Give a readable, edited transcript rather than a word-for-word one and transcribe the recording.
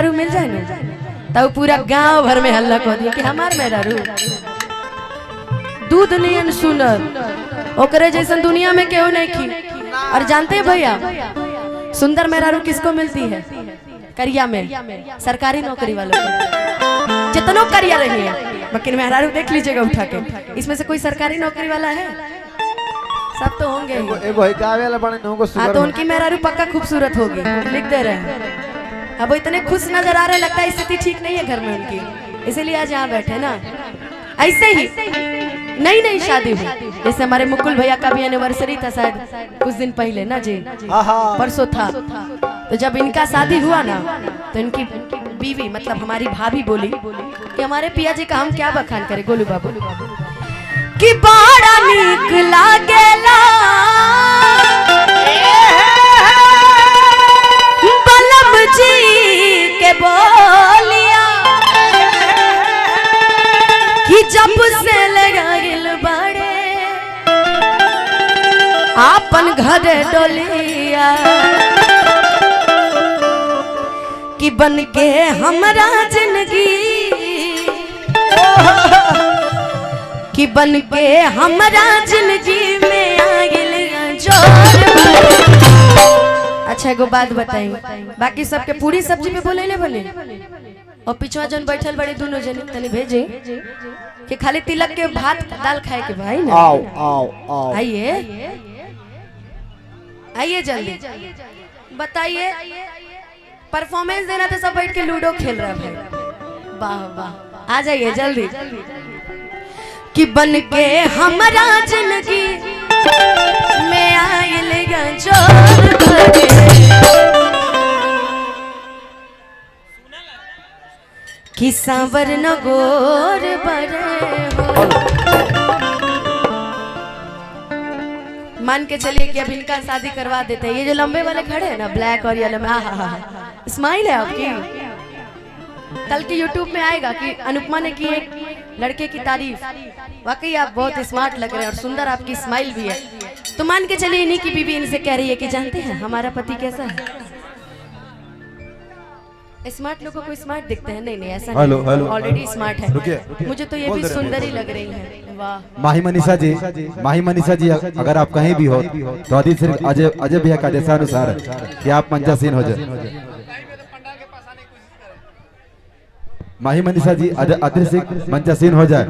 मेहरारू मिल जाए ना तब पूरा गांव भर में हल्ला कर दिया कि हमार मेहरारू दूध नियन सुनर ओकरे जैसन दुनिया में क्यों नहीं की। और जानते हैं भैया सुंदर मेहरारू किसको मिलती है? करिया में, सरकारी नौकरी वालों को। जितनों करिया रही है लेकिन मेहरारू देख लीजिएगा उठा के, इसमें से कोई सरकारी नौकरी वाला है? सब तो होंगे। हाँ तो उनकी मेहरारू पक्का खूबसूरत होगी, लिख दे रहे हैं। अब वो इतने खुश नजर आ रहे, लगता है स्थिति ठीक नहीं है घर में उनकी, इसीलिए आज यहाँ बैठे ना। ऐसे ही नई नई शादी हुई, जैसे हमारे मुकुल भैया का भी एनिवर्सरी था शायद कुछ दिन पहले ना जी, परसों था। तो जब इनका शादी हुआ ना तो इनकी बीवी मतलब हमारी भाभी बोली कि हमारे पिया जी का हम क्या बखान करें गोलू बाबू, कि बड़ा नीक लागेला बलम जी के बोलिया, कि जब से लगाइल बड़े आपन घर डोलिया, कि बन के हमरा जिंदगी, कि बन के हमरा जिंदगी में आगिल जोर। अच्छा एगो बात बताई, बाकी सबके पूरी सब्जी पे बोले ले बने और पिछवा जन बैठल बड़े दोनों जन तनी भेजे कि खाली तिलक के भात दाल खाए के भाई ना। आओ आओ आओ आइए आइए जल्दी बताइए। परफॉर्मेंस देना तो सब बैठ के लूडो खेल रहा है। वाह वाह आ जाइए जल्दी। कि बन के हमारा जिंदगी में आइल जोर भरे, कि सांवर न गोर बरे हो। मान के चलिए कि अब इनका शादी करवा देते हैं। ये जो लंबे वाले खड़े हैं ना ब्लैक और येलो में, स्माइल है आपकी। कल की यूट्यूब में आएगा कि अनुपमा ने की एक लड़के की तारीफ, वाकई आप बहुत स्मार्ट लग रहे हैं और सुंदर आपकी स्माइल भी है। तो मान के चलिए इन्हीं की बीवी इनसे कह रही है कि जानते हैं हमारा पति कैसा है? स्मार्ट लोगों को स्मार्ट दिखते हैं? नहीं नहीं ऐसा नहीं, ऑलरेडी स्मार्ट है। मुझे तो ये भी सुंदर ही लग रही है। वाह माही मनीषा जी अगर आप कहीं भी हो तो अजय भैया का देशानुसार कि आप मंचासीन हो जाए। माही मनीषा जी अदृश्य मंचासीन हो जाए।